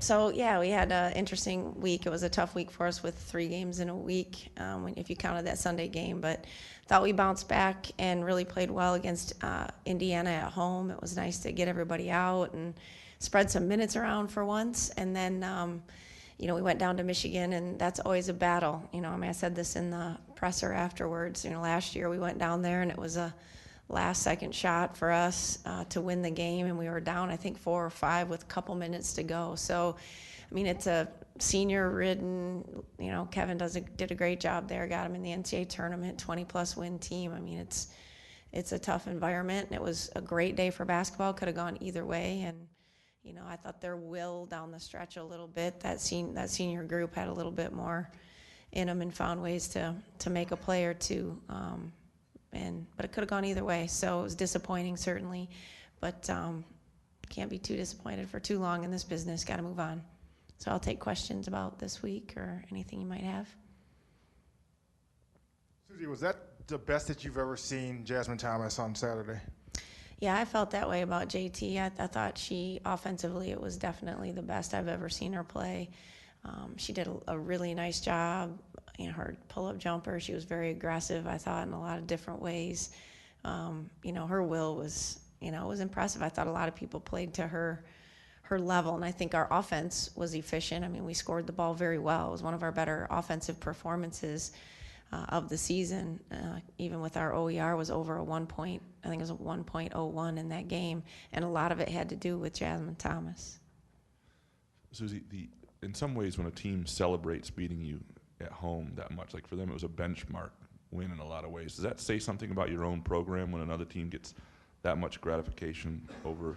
So yeah, we had an interesting week. It was a tough week for us with 3 games in a week, if you counted that Sunday game. But thought we bounced back and really played well against Indiana at home. It was nice to get everybody out and spread some minutes around for once. And then, we went down to Michigan, and that's always a battle. I said this in the presser afterwards. Last year we went down there, and it was a last-second shot for us to win the game, and we were down, I think, 4 or 5 with a couple minutes to go. So, it's a senior-ridden, Kevin did a great job there, got him in the NCAA tournament, 20-plus win team. It's a tough environment, and it was a great day for basketball. Could have gone either way, and, I thought their will down the stretch a little bit. That senior group had a little bit more in them and found ways to make a play or two. But it could have gone either way, so it was disappointing, certainly. But can't be too disappointed for too long in this business. Got to move on. So I'll take questions about this week or anything you might have. Suzy, was that the best that you've ever seen Jasmine Thomas on Saturday? Yeah, I felt that way about JT. I thought she, offensively, it was definitely the best I've ever seen her play. She did a really nice job. Her pull-up jumper, she was very aggressive, I thought, in a lot of different ways. Her will was, was impressive. I thought a lot of people played to her level, and I think our offense was efficient. We scored the ball very well. It was one of our better offensive performances of the season. Even with our OER was over a 1 point, I think it was a 1.01 in that game, and a lot of it had to do with Jasmine Thomas. Suzy, in some ways when a team celebrates beating you at home that much, like for them it was a benchmark win in a lot of ways. Does that say something about your own program when another team gets that much gratification over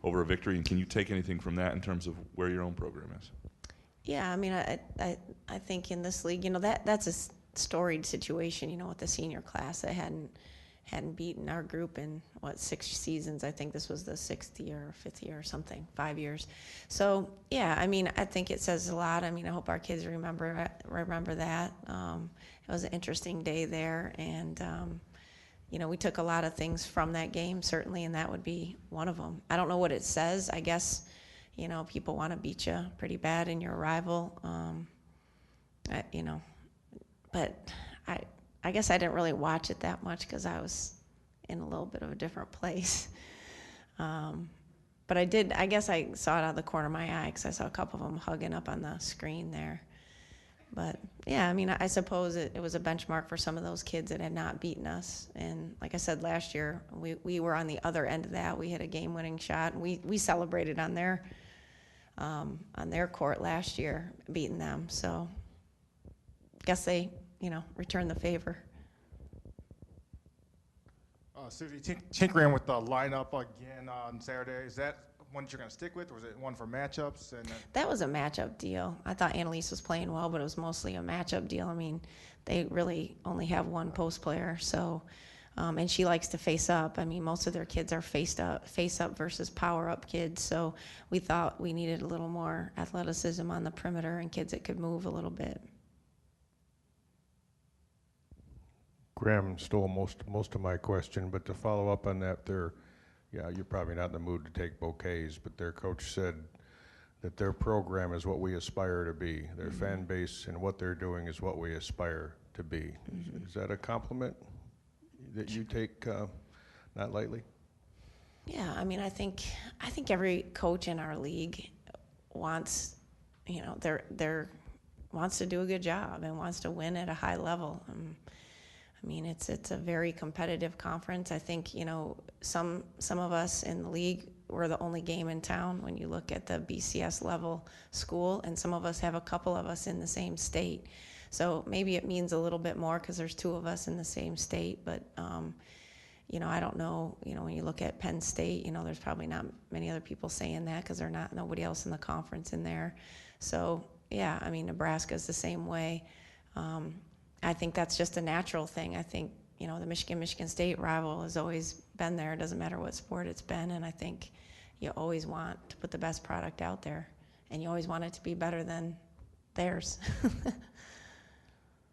a victory? And can you take anything from that in terms of where your own program is? Yeah, I think in this league, that's a storied situation, with the senior class that hadn't beaten our group in 6 seasons. I think this was the 6th year or 5th year or something, 5 years. So yeah, I think it says a lot. I hope our kids remember that. It was an interesting day there, and we took a lot of things from that game, certainly, and that would be one of them. I don't know what it says. I guess people want to beat you pretty bad in your rival. But I guess I didn't really watch it that much because I was in a little bit of a different place. But I guess I saw it out of the corner of my eye because I saw a couple of them hugging up on the screen there. But yeah, I suppose it was a benchmark for some of those kids that had not beaten us. And like I said, last year, we were on the other end of that. We hit a game-winning shot, and we celebrated on their court last year, beating them. So guess they, returned the favor. Suzy, tinkering with the lineup again on Saturday, is that one that you're going to stick with, or was it one for matchups? That was a matchup deal. I thought Annalise was playing well, but it was mostly a matchup deal. They really only have one post player, so and she likes to face up. Most of their kids are face up versus power up kids, so we thought we needed a little more athleticism on the perimeter and kids that could move a little bit. Graham stole most of my question, but to follow up on that, you're probably not in the mood to take bouquets, but their coach said that their program is what we aspire to be. Their fan base and what they're doing is what we aspire to be. Is that a compliment that you take not lightly? Yeah, I think every coach in our league wants, wants to do a good job and wants to win at a high level. It's a very competitive conference. I think, some of us in the league, we're the only game in town when you look at the BCS level school, and some of us have a couple of us in the same state. So maybe it means a little bit more because there's 2 of us in the same state, but I don't know, when you look at Penn State, there's probably not many other people saying that because nobody else in the conference in there. So yeah, Nebraska's the same way. I think that's just a natural thing. I think, the Michigan State rival has always been there. It doesn't matter what sport it's been, and I think you always want to put the best product out there, and you always want it to be better than theirs.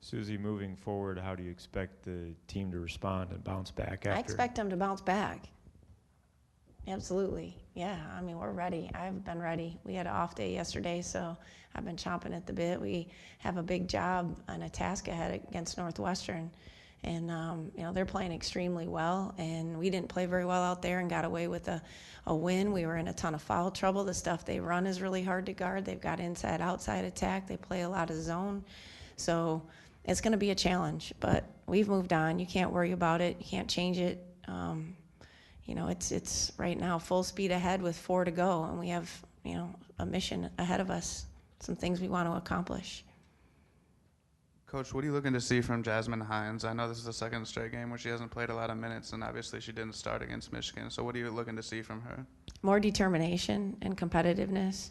Suzy, moving forward, how do you expect the team to respond and bounce back after? I expect them to bounce back. Absolutely. Yeah, I mean, we're ready. I've been ready. We had an off day yesterday, so I've been chomping at the bit. We have a big job and a task ahead against Northwestern. And, they're playing extremely well, and we didn't play very well out there and got away with a win. We were in a ton of foul trouble. The stuff they run is really hard to guard. They've got inside-outside attack. They play a lot of zone. So it's going to be a challenge, but we've moved on. You can't worry about it. You can't change it. It's right now full speed ahead with 4 to go, and we have, a mission ahead of us, some things we want to accomplish. Coach, what are you looking to see from Jasmine Hines? I know this is the second straight game where she hasn't played a lot of minutes, and obviously she didn't start against Michigan. So what are you looking to see from her? More determination and competitiveness.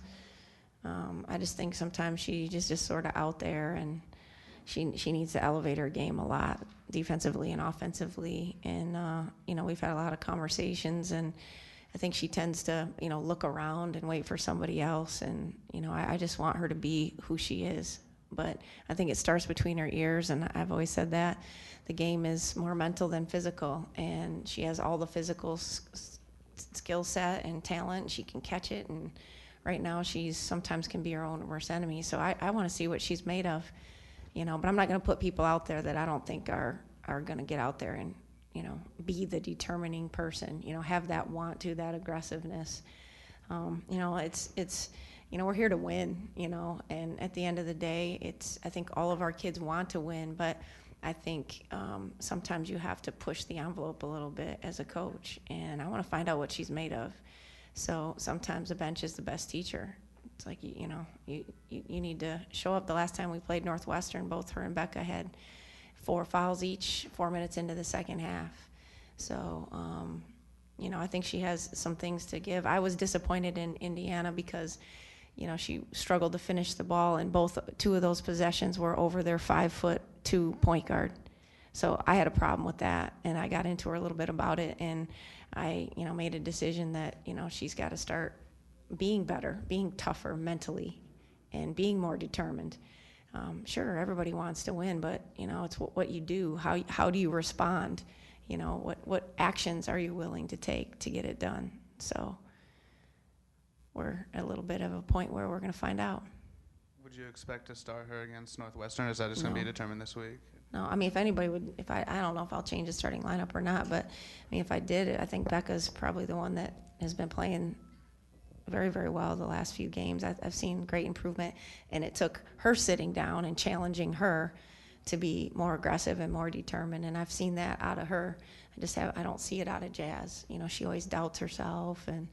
I just think sometimes she just sort of out there, and she needs to elevate her game a lot, defensively and offensively. And, we've had a lot of conversations, and I think she tends to, look around and wait for somebody else. And, I just want her to be who she is. But I think it starts between her ears, and I've always said that. The game is more mental than physical, and she has all the physical skill set and talent. She can catch it, and right now she's sometimes can be her own worst enemy. So I want to see what she's made of, but I'm not going to put people out there that I don't think are going to get out there and, be the determining person, have that want to, that aggressiveness. It's we're here to win, and at the end of the day, I think all of our kids want to win, but I think sometimes you have to push the envelope a little bit as a coach, and I want to find out what she's made of. So sometimes the bench is the best teacher. It's like, you need to show up. The last time we played Northwestern, both her and Becca had 4 fouls each 4 minutes into the second half. So, I think she has some things to give. I was disappointed in Indiana because, she struggled to finish the ball, and 2 of those possessions were over their 5'2" point guard. So I had a problem with that, and I got into her a little bit about it, and I, made a decision that, she's got to start being better, being tougher mentally, and being more determined. Sure, everybody wants to win, but, it's what you do. How do you respond? What actions are you willing to take to get it done? So we're at a little bit of a point where we're going to find out. Would you expect to start her against Northwestern, or is that just going to be determined this week? No, if anybody would, I don't know if I'll change the starting lineup or not, but if I did, I think Becca's probably the one that has been playing very, very well the last few games. I've seen great improvement, and it took her sitting down and challenging her to be more aggressive and more determined, and I've seen that out of her. I don't see it out of Jazz. She always doubts herself, and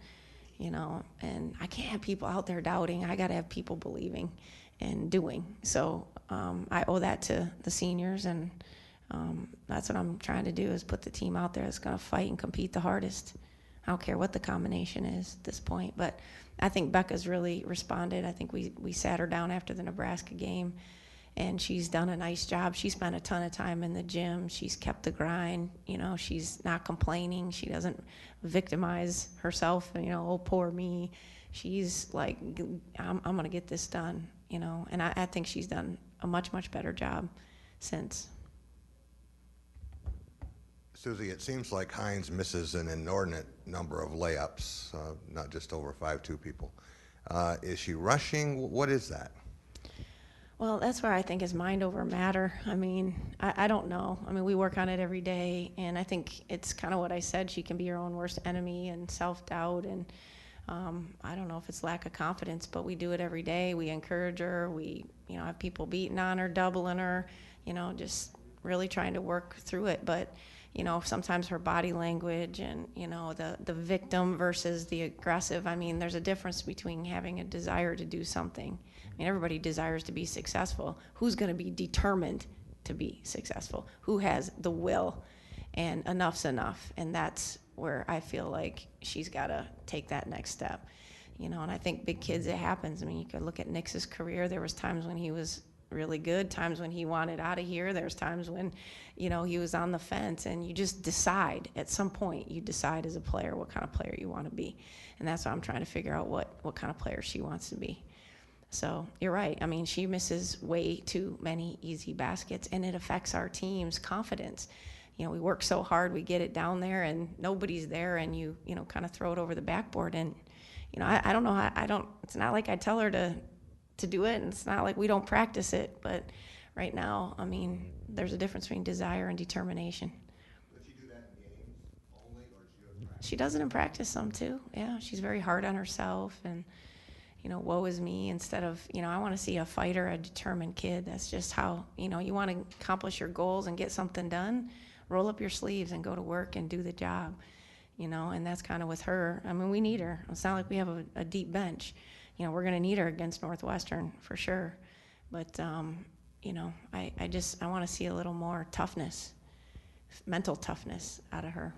and I can't have people out there doubting. I got to have people believing and doing. So I owe that to the seniors, and that's what I'm trying to do, is put the team out there that's going to fight and compete the hardest. I don't care what the combination is at this point, but I think Becca's really responded. I think we sat her down after the Nebraska game, and she's done a nice job. She spent a ton of time in the gym. She's kept the grind. She's not complaining. She doesn't victimize herself. Oh, poor me. She's like, I'm going to get this done. And I think she's done a much, much better job since. Suzy, it seems like Hines misses an inordinate number of layups, not just over 5'2" people. Is she rushing? What is that? Well, that's where I think is mind over matter. I don't know. We work on it every day, and I think it's kind of what I said. She can be her own worst enemy, and self-doubt, and I don't know if it's lack of confidence, but we do it every day. We encourage her. We, have people beating on her, doubling her, just really trying to work through it. But, sometimes her body language and, the victim versus the aggressive. There's a difference between having a desire to do something. Everybody desires to be successful. Who's going to be determined to be successful? Who has the will? And enough's enough. And that's where I feel like she's got to take that next step. And I think big kids, it happens. You could look at Nick's career. There was times when he was really good, times when he wanted out of here. There's times when, he was on the fence, and you just decide. At some point, you decide as a player what kind of player you want to be. And that's why I'm trying to figure out what kind of player she wants to be. So you're right. She misses way too many easy baskets, and it affects our team's confidence. we work so hard, we get it down there, and nobody's there, and you kind of throw it over the backboard. And I don't know how, it's not like I tell her to do it, and it's not like we don't practice it, but right now, I mean, there's a difference between desire and determination. Does she do that in games only, or does she do it in practice? She does it in practice some too. Yeah, she's very hard on herself, and woe is me instead of, I want to see a fighter, a determined kid. That's just how, you want to accomplish your goals and get something done, roll up your sleeves and go to work and do the job, and that's kind of with her. I mean, we need her. It's not like we have a deep bench. We're going to need her against Northwestern for sure. But, I want to see a little more toughness, mental toughness out of her.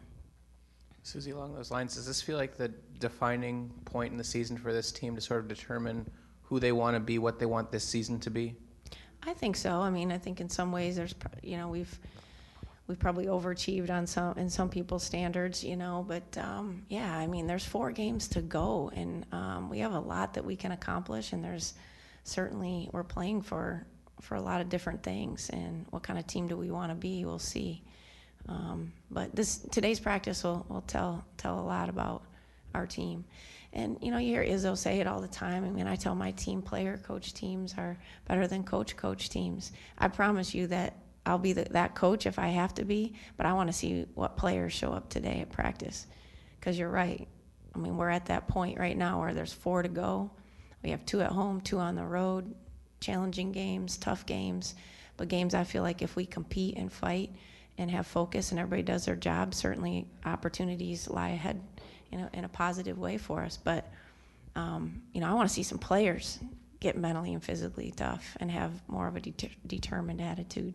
Suzy, along those lines, does this feel like the defining point in the season for this team to sort of determine who they want to be, what they want this season to be? I think so. I mean, I think in some ways there's, we've probably overachieved on in some people's standards, but yeah, I mean, there's 4 games to go, and we have a lot that we can accomplish, and there's certainly, we're playing for a lot of different things, and what kind of team do we want to be, we'll see. But today's practice will tell a lot about our team. And, you hear Izzo say it all the time. I mean, I tell my team player coach teams are better than coach teams. I promise you that I'll be that coach if I have to be, but I want to see what players show up today at practice. Because you're right. I mean, we're at that point right now where there's 4 to go. We have 2 at home, 2 on the road, challenging games, tough games, but games I feel like if we compete and fight and have focus and everybody does their job, certainly opportunities lie ahead, in a positive way for us. But, I want to see some players get mentally and physically tough and have more of a determined attitude.